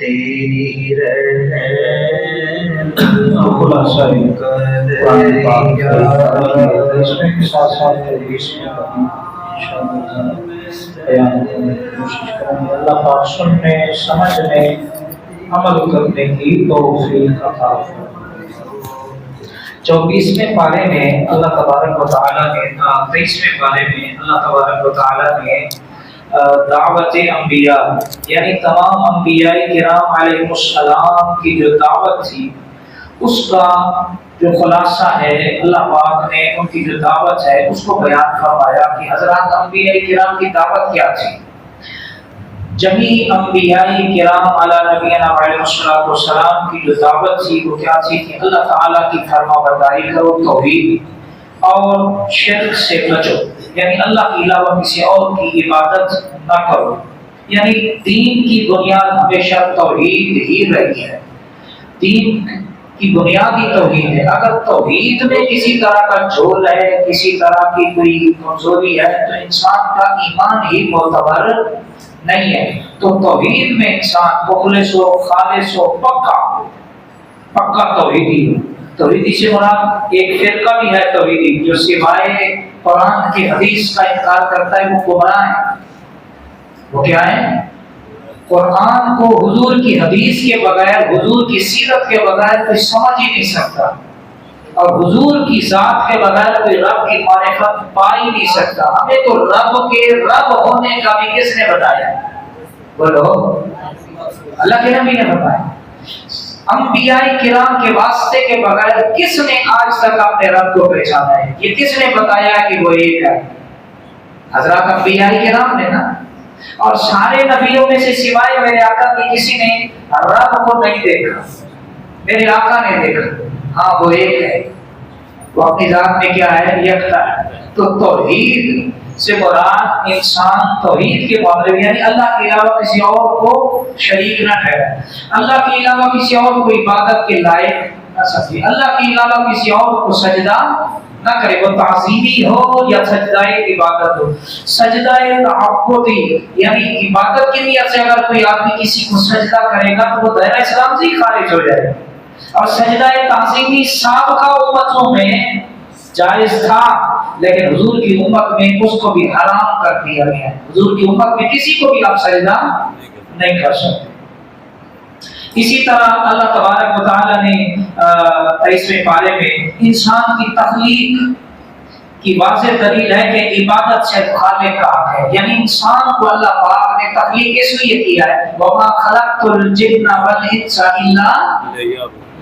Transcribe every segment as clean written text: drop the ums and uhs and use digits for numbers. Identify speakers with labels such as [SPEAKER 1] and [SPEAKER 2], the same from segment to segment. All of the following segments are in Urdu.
[SPEAKER 1] تیری رحم
[SPEAKER 2] خلاصہ قرآن پاک اس میں کے ساتھ ساتھ حدیث میں انشاءاللہ بیان کرنے کی کوشش کریں گے۔ اللہ پاک سننے، سمجھنے، عمل کرنے کی توفیق عطا فرمائے۔ 24ویں پارے میں اللہ تبارک و تعالیٰ نے 23ویں پارے میں اللہ تبارک و تعالیٰ نے دعوت انبیاء یعنی تمام انبیاء کرام علیہ السلام کی جو دعوت تھی اس کا جو خلاصہ ہے، اللہ پاک نے ان کی جو دعوت ہے اس کو بیان فرمایا کہ حضرات انبیاء کرام کی دعوت کیا تھی۔ جمیع انبیاء کرام علی نبینا علیہ السلام کی جو دعوت تھی وہ کیا تھی کہ اللہ تعالیٰ کی فرما برداری کرو، توحید اور شرک سے بچو، یعنی اللہ کے علاوہ کسی اور کی عبادت نہ کرو، یعنی دین کی بنیاد ہمیشہ توحید ہی رہی ہے۔ دین کی بنیاد ہی توحید ہے۔ اگر توحید میں کسی طرح کا جھول ہے، کسی طرح کی کوئی کمزوری ہے تو انسان کا ایمان ہی معتبر نہیں ہے۔ تو توحید میں انسان مخلص ہو، خالص ہو، پکا توحیدی ہو۔ توحیدی سے مراد ایک فرقہ بھی ہے توحیدی جو سوائے قرآن کی حدیث کا انکار کرتا ہے، وہ گمراہ ہے۔ وہ کیا ہے؟ قرآن کو حضور کی حدیث کے بغیر، حضور کی سیرت کے بغیر کوئی سمجھ ہی نہیں سکتا، اور حضور کی ذات کے بغیر کوئی رب کی معرفت پا ہی نہیں سکتا۔ ہمیں تو رب کے رب ہونے کا بھی کس نے بتایا؟ بولو، اللہ کے نبی نے بتایا۔ انبیاء کرام کے واسطے کے بغیر کس نے آج تک اپنے رب کو پہچانا ہے؟ یہ کس نے بتایا کہ وہ ایک ہے؟ حضرات انبیاء کرام نے نا۔ اور سارے نبیوں میں سے سوائے میرے آقا کے کسی نے رب کو نہیں دیکھا، میرے آقا نے دیکھا۔ ہاں وہ ایک ہے، وہ اپنی ذات میں کیا ہے؟ یکتا ہے۔ تو توحید سے مراد انسان توحید کے معاملے یعنی اللہ کے علاوہ کسی اور کو شریک نہ ٹھہرائے، اللہ کے علاوہ کسی اور کو عبادت کے لائق نہ سمجھے، اللہ کے علاوہ کسی اور کو سجدہ نہ کرے، وہ تعظیمی ہو یا سجدہ عبادت ہو۔ سجدہ تعبدی یعنی عبادت کی نیت سے اگر کوئی آدمی کسی کو سجدہ کرے گا تو وہ دائرہ اسلام سے خارج ہو جائے گا، اور سجدہ تعظیمی سابقہ امتوں میں جائز تھا، لیکن حضور کی امت میں اس کو بھی حرام کر دیا گیا ہے۔ حضور کی امت میں کسی کو بھی آپ سجدہ نہیں کر سکتے۔ اسی طرح اللہ تبارک و تعالیٰ نے 23ویں پارے میں انسان کی تخلیق کی واضح دلیل ہے کہ عبادت سے خالق کا حق ہے، یعنی انسان کو اللہ پاک نے تخلیق اس لیے کیا ہے وَمَا خَلَقْتُ الْجِنَّ وَالْإِنسَ إِلَّا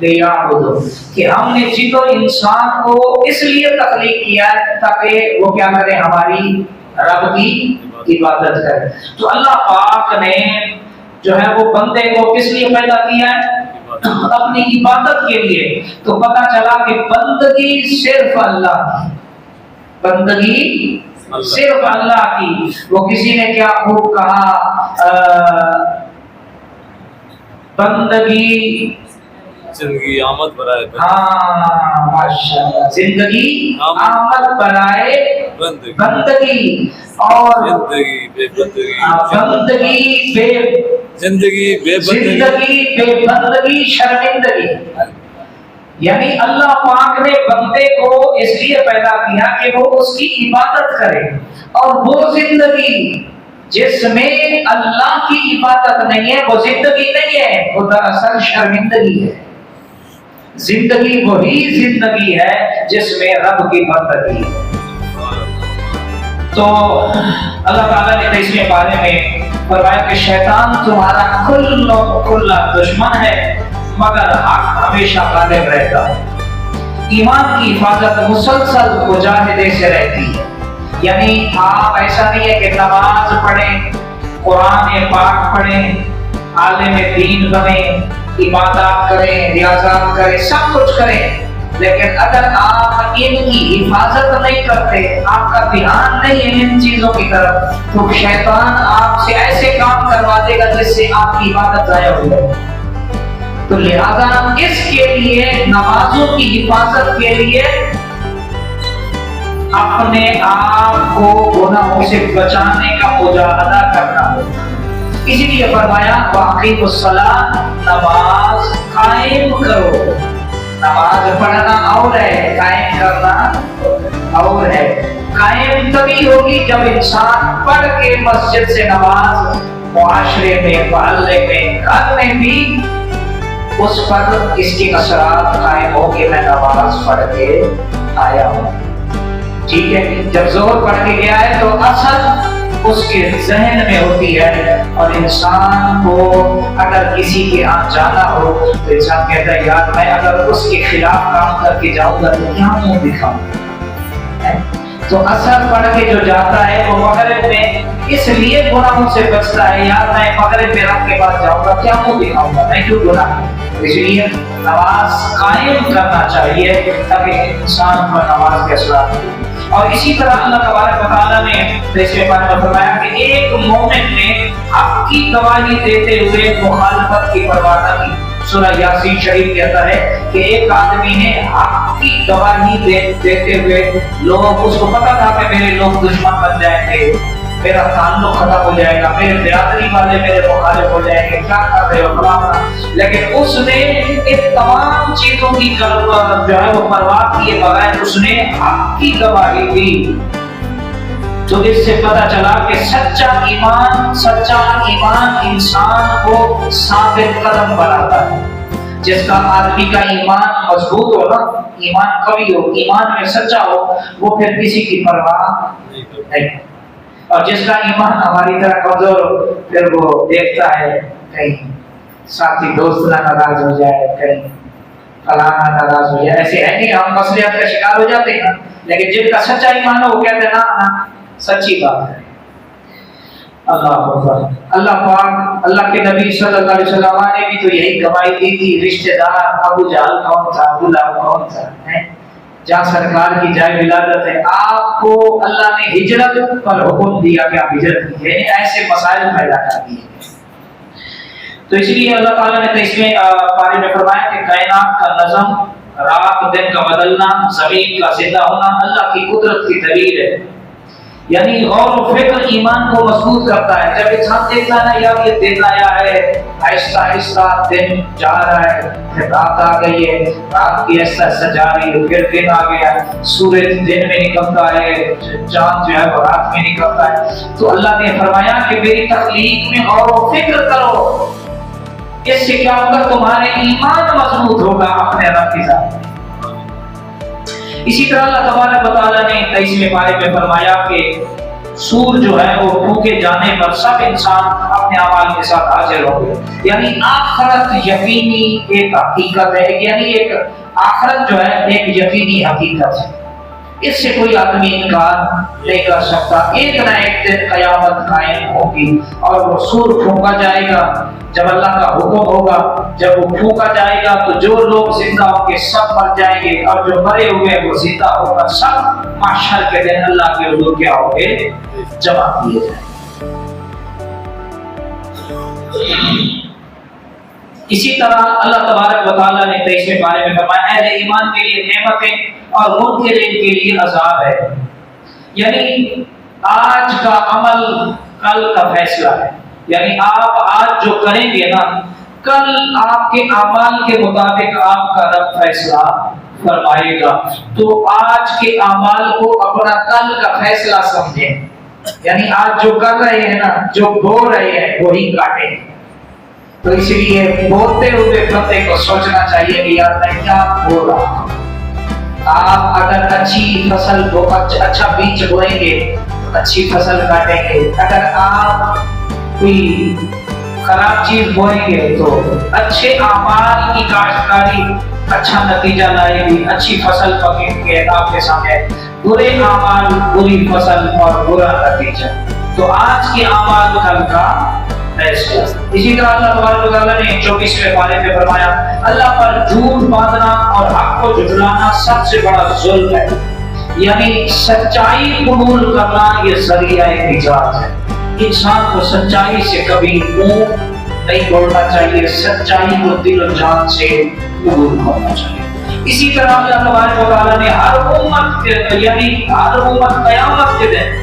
[SPEAKER 2] لِيَعْبُدُونِ، کہ ہم نے جن و انسان کو اس لیے تخلیق کیا ہے تاکہ وہ کیا کرے؟ ہماری رب کی عبادت کرے۔ تو اللہ پاک نے جو ہے وہ بندے کو کس لیے پیدا کیا ہے؟ اپنی عبادت کے لیے۔ تو پتہ چلا کہ بندگی صرف اللہ کی، بندگی صرف اللہ کی۔ وہ کسی نے کیا خوب کہا، بندگی
[SPEAKER 3] زندگی آمد برائے
[SPEAKER 2] ہاں ماشاءاللہ، زندگی آمد برائے بندگی، اور
[SPEAKER 3] زندگی بے بندگی،
[SPEAKER 2] زندگی بے بندگی شرمندگی۔ یعنی اللہ پاک نے بندے کو اس لیے پیدا کیا کہ وہ اس کی عبادت کرے، اور وہ زندگی جس میں اللہ کی عبادت نہیں ہے وہ زندگی نہیں ہے، وہ دراصل شرمندگی ہے۔ زندگی وہی زندگی ہے جس میں رب کی بندگی ہے۔ تو اللہ تعالیٰ نے 23ویں پارے میں فرمایا کہ شیطان تمہارا کھلا دشمن ہے مگر حق ہمیشہ غالب رہتا ہے۔ ایمان کی حفاظت مسلسل مجاہدے سے رہتی ہے، یعنی آپ ایسا نہیں ہے کہ نماز پڑھیں، قرآن پاک پڑھیں، عالم دین بنیں، عبادات کریں، ریاضات کریں، سب کچھ کریں، لیکن اگر آپ ان کی حفاظت نہیں کرتے، آپ کا دھیان نہیں ہے ان چیزوں کی طرف، تو شیطان آپ سے ایسے کام کروا دے گا جس سے آپ کی عبادت ضائع ہو جائے۔ تو لہذا اس کے لیے نمازوں کی حفاظت کے لیے اپنے آپ کو گناہوں سے بچانے کا مجاہدہ کرنا ہوگا۔ اسی لیے فرمایا وَأَقِیمُوا الصَّلَاةَ، نماز قائم کرو. نماز پڑھنا اور ہے، قائم کرنا اور ہے. قائم تبھی ہوگی جب انسان پڑھ کے مسجد سے نماز معاشرے میں، محلے میں، گھر میں بھی اس پر اس کی اثرات قائم ہو کہ میں نماز پڑھ کے آیا ہوں. ٹھیک ہے، جب ظہر پڑھ کے گیا ہے تو اثر اس کے ذہن میں ہوتی ہے. اور انسان کو اگر کسی کے یہاں جانا ہو تو انسان کہتا ہے یار میں اگر اس کے خلاف کام کر کے جاؤں گا تو کیا منہ دکھاؤں. تو اثر پڑھ کے جو جاتا ہے وہ مغرب میں اس لیے گناہوں سے بچتا ہے، یار میں مغرب میں رب کے پاس جاؤں گا کیا منہ دکھاؤں گا، میں کیوں گناہ. اس لیے نماز قائم کرنا چاہیے تاکہ انسان پر نماز کے اثرات ہو. اور اسی طرح اللہ تبارک و تعالیٰ نے اس کے بارے میں فرمایا کہ ایک مومن نے حق کی گواہی دیتے ہوئے مخالفت کی پرواہ نہ کی. سورہ یاسین شریف کہتا ہے کہ ایک آدمی نے حق کی گواہی دیتے ہوئے، لوگ اس کو پتا تھا کہ میرے لوگ دشمن بن جائیں گے، میرا تعلق ختم ہو جائے گا، میرے برادری والے میرے مخالف ہو جائیں گے، کیا کر رہے ہو فلاں، لیکن اس نے ان تمام چیزوں کی جو ہے وہ پرواہ کیے بغیر اس نے حق کی گواہی دی. تو اس سے پتہ چلا کہ سچا ایمان انسان کو ثابت قدم بناتا ہے. جس کا آدمی کا ایمان مضبوط ہو نا، ایمان قوی ہو، ایمان میں سچا ہو، وہ پھر کسی کی پرواہ نہیں. اور جس کا ایمان ہماری طرح کمزور ہو پھر وہ دیکھتا ہے کہیں ساتھی دوست نہ ناراض ہو جائے، کہیں فلانا ناراض ہو جائے. ایسے ہے نہیں، ہم مصلحت کا شکار ہو جاتے ہیں، لیکن جن کا سچا ایمان ہو وہ کہتے ہیں نا سچی بات ہے. اللہ اکبر. اللہ پاک، اللہ کے نبی صلی اللہ علیہ وسلم نے بھی تو یہی گواہی دی تھی. رشتہ دار ابو جہل کون تھا، ابو لہب کون تھا، جہاں سرکار کی جائے ولادت ہے آپ کو اللہ نے ہجرت پر حکم دیا کہ آپ ہجرت کیجیے، ایسے مسائل پیدا کر دیے. تو اس لیے اللہ تعالیٰ نے اس میں بارے میں فرمایا کہ کائنات کا نظم، رات دن کا بدلنا، زمین کا زندہ ہونا اللہ کی قدرت کی دلیل ہے. یعنی غور و فکر ایمان کو مضبوط کرتا ہے. جب انسان دیکھتا ہے یار یہ دن آیا ہے، آہستہ آہستہ دن جا رہا ہے، پھر رات آ گئی ہے، رات کی آہستہ آہستہ جا رہی ہے، پھر دن آ گیا، سورج دن میں نکلتا ہے، چاند جو ہے وہ رات میں نکلتا ہے. تو اللہ نے فرمایا کہ میری تخلیق میں غور و فکر کرو، اس سے کیا ہوگا تمہارے ایمان مضبوط ہوگا اپنے رب کے ساتھ. اسی طرح اللہ تبارک و تعالیٰ نے 23ویں پارے میں فرمایا کہ سور جو ہے وہ پھونکے جانے پر سب انسان اپنے اعمال کے ساتھ حاضر ہوں گے. یعنی آخرت یقینی ایک حقیقت ہے، یعنی ایک آخرت جو ہے ایک یقینی حقیقت ہے، اس سے کوئی آدمی انکار نہیں کر سکتا. ایک نہ ایک دن قیامت قائم ہوگی اور وہ سور پھونکا جائے گا. جب اللہ کا حکم ہوگا، جب وہ پھونکا جائے گا تو جو لوگ زندہ ہوں گے سب مر جائیں گے، اور جو مرے ہوئے وہ زندہ ہو کر سب محشر کے دن اللہ کے حضور کیا ہوں گے، جمع کیے جائیں گے. اسی طرح اللہ تبارک و تعالیٰ نے 23ویں پارے میں فرمایا اہل ایمان کے لیے نعمتیں اور منکرین کے لیے عذاب ہے. یعنی آج کا عمل کل کا فیصلہ ہے. یعنی آپ آج جو کریں گے نا، کل آپ کے اعمال کے مطابق آپ کا رب فیصلہ فرمائے گا. تو آج کے اعمال کو اپنا کل کا فیصلہ سمجھیں. یعنی آج جو کر رہے ہیں نا، جو بو رہے ہیں وہی کاٹیں. تو اس لیے بولتے ہوئے بندے کو سوچنا چاہیے کہ یار میں کیا بول رہا ہوں. آپ اگر اچھی فصل کو اچھا بیج بوئیں گے تو اچھی فصل کاٹیں گے. اگر آپ کوئی خراب چیز بوئیں گے تو اچھے اعمال کی کاشتکاری اچھا نتیجہ لائے گی، اچھی فصل پکیں گے آپ کے سامنے. برے اعمال بری فصل اور برا نتیجہ. تو آج کے اعمال کل کا فیصلہ. اسی طرح اللہ تبارک و تعالیٰ نے 24ویں پارے میں فرمایا اللہ پر جھوٹ باندھنا اور حق کو جھٹلانا سب سے بڑا ظلم ہے. یعنی سچائی قبول کرنا یہ ذریعہ نجات ہے. انسان کو سچائی سے کبھی منہ نہیں موڑنا چاہیے، سچائی کو دل و جان سے قبول کرنا چاہیے. اسی طرح اللہ تبارک و تعالیٰ نے ہر امت یعنی ہر امت قیامت کے دن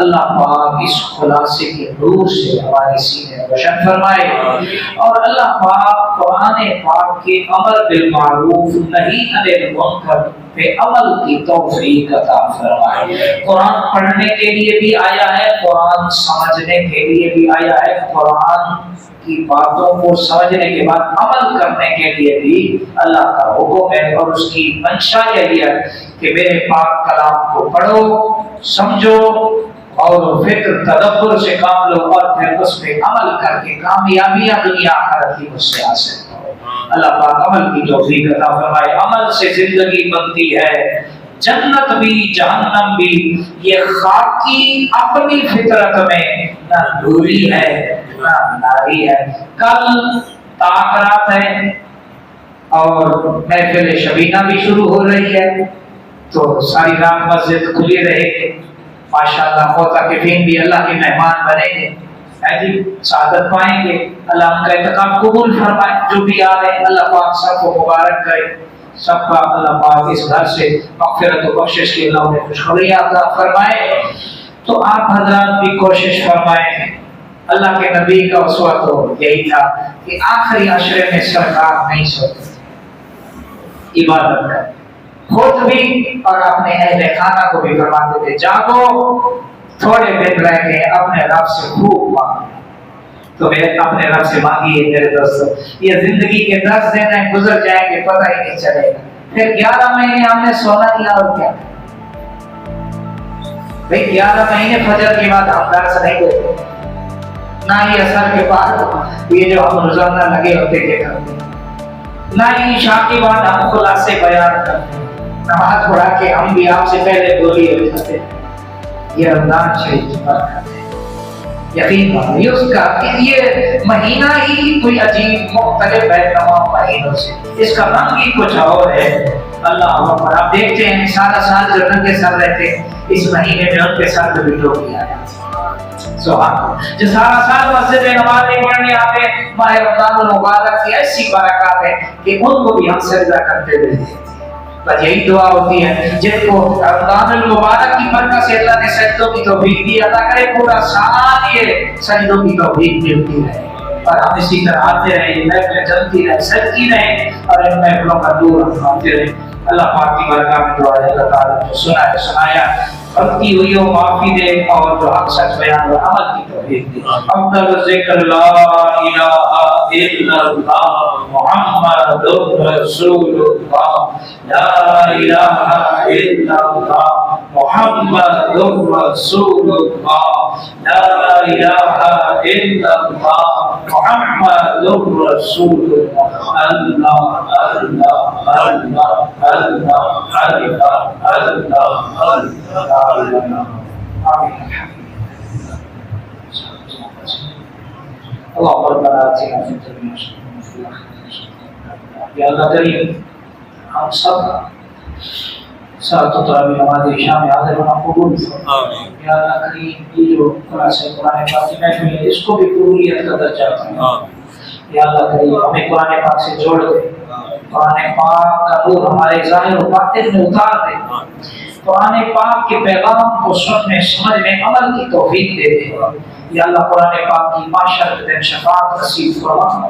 [SPEAKER 2] اللہ پاک اس خلاصے کے نور سے ہمارے سینے روشن فرمائے، اور اللہ پاک قرآن پاک کے امر بالمعروف نہی عن المنکر پہ عمل کی توفیق عطا فرمائے۔ قرآن پڑھنے کے لیے بھی آیا ہے، قرآن سمجھنے کے لیے بھی آیا ہے، قرآن کی باتوں کو سمجھنے کے بعد عمل کرنے کے لیے بھی اللہ کا حکم ہے، اور اس کی منشا یہی ہے کہ میرے پاک کلام کو پڑھو، سمجھو اور فکر تدبر سے کام لو، اور پھر اس پہ عمل کر کے کامیابیاں دنیا آخرت کی مجھ سے حاصل کرو۔ اللہ پاک عمل کی توفیق عطا فرمائے۔ عمل سے زندگی بنتی ہے، جنت بھی جہنم بھی، یہ خاکی اپنی فطرت میں نہ دوری ہے نہ ناری ہے۔ کل تاخرات ہے اور محفل شبینہ بھی شروع ہو رہی ہے، تو ساری رات مسجد کھلی رہے گی، ماشاءاللہ معتکفین بھی اللہ کے مہمان بنیں گے، جی سعادت پائیں گے۔ اللہ ان کا اعتکاف قبول فرمائے، جو بھی آ رہے اللہ پاک سب کو مبارک کرے، سب کا اللہ پاک اس گھر سے مغفرت و بخشش کی اللہ انہیں خوشخبری عطا فرمائے۔ تو آپ حضرات بھی کوشش فرمائیں، اللہ کے نبی کا اسوہ تو یہی تھا کہ آخری عشرے میں سرکار نہیں سوتے، عبادت کریں، خود بھی اور اپنے اہل خانہ کو بھی فرماتے تھے جاگو، تھوڑے دن رہ کے اپنے رب سے خوب مانگو۔ تو اپنے رب سے مانگیے میرے دوستو، یہ زندگی کے 10 دن گزر جائیں گے پتہ ہی نہیں چلے گا، پھر 11 مہینے ہم نے سونا لیا اور کیا بھئی 11 مہینے فجر کے بعد ہم درس نہیں دیتے، نہ ہی اثر کے بعد یہ جو ہم روزانہ لگے ہوتے تھے کرتے، نہ ہی عشاء کے بعد ہم خلاصے بیان کرتے، نماز پڑھا کے ہم بھی آپ سے پہلے بولی ہو جاتے۔ یہ رمضان شریف برکت ہے، یقین مانیے اس کا، یہ مہینہ ہی کوئی عجیب مختلف ہے تمام مہینوں سے، اس کا رنگ ہی کچھ اور ہے۔ اللہ اکبر، آپ دیکھتے ہیں سارا سال جو رنگ کے سر رہتے ہیں، اس مہینے میں ان کے سر میں بھی ٹوپی آیا، سبحان اللہ، جو سارا سال مسجد میں نمازیں پڑھنے آتے ماہ رمضان المبارک کی ایسی برکات ہے کہ ان کو بھی ہم سجدہ کرتے ہوئے دیکھتے ہیں۔ بس یہی دعا ہوتی ہے جن کو رمضان المبارک کی برکت سے اللہ نے سجدوں کی توفیق دی، اللہ کرے پورا سال یہ سجدوں کی توفیق ملتی رہے، اور ہم اسی طرح آتے رہے، یہ محفلیں چلتی رہے، سجتی رہے، اور ان محفلوں کا دور ہم آتے رہے۔ اللہ پاک کی برکات میں دعا ہے اللہ تعالیٰ جو سنا ہے سنایا غلطی ہوئی ہو معافی دے، اور جو حق سچ بیان ہوا عمل کی توفیق دے۔ افضل ذکر لا الہ الا اللہ محمد رسول اللہ، لا الہ الا اللہ محمد رسول اللہ، لا الہ الا اللہ محمد رسول اللہ، اللہ اللہ اللہ اللہ اللہ اللہ اللهم ربنا آتنا في الدنيا حسنة یا اللہ کریم ہم سب ساتھ تراویح نماز عشاء میں حاضر ہونا قبول فرما، یا اللہ کریم یہ جو قرآن پاک کی محفل ہے اس کو بھی قبولیت کا درجہ عطا، یا اللہ کریم ہمیں قرآن پاک سے جوڑ دے، قرآن پاک کا نور ہمارے ظاہر و باطن میں اتار دے، قرآن پاک کے پیغام کو سننے سمجھنے عمل کی توفیق دے دے، یا اللہ قرآن پاک کی معاشر کے دن شفاعت نصیب فرما،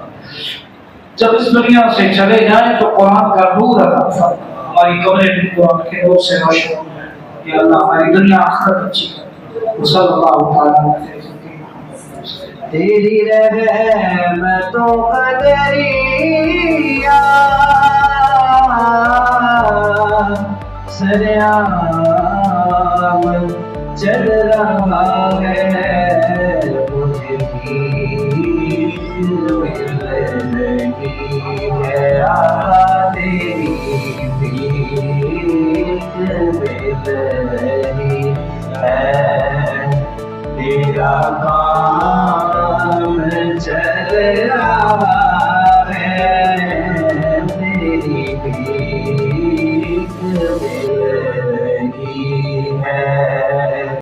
[SPEAKER 2] جب اس دنیا سے چلے جائیں تو قرآن کا نور عطا فرما، ہماری قبریں بھی قرآن کے نور سے روشن ہو جائیں، یا اللہ ہماری دنیا آخرت اچھی کر، صلی اللہ تعالیٰ علیہ وسلم۔
[SPEAKER 1] تیری رحمتوں کا دریا سریام چل رہا ہے، مجھے بھی مل رہی ہے آقا تیری بھیک مل رہی ہے، تیرا کام چل رہا ہے، تیری بھیک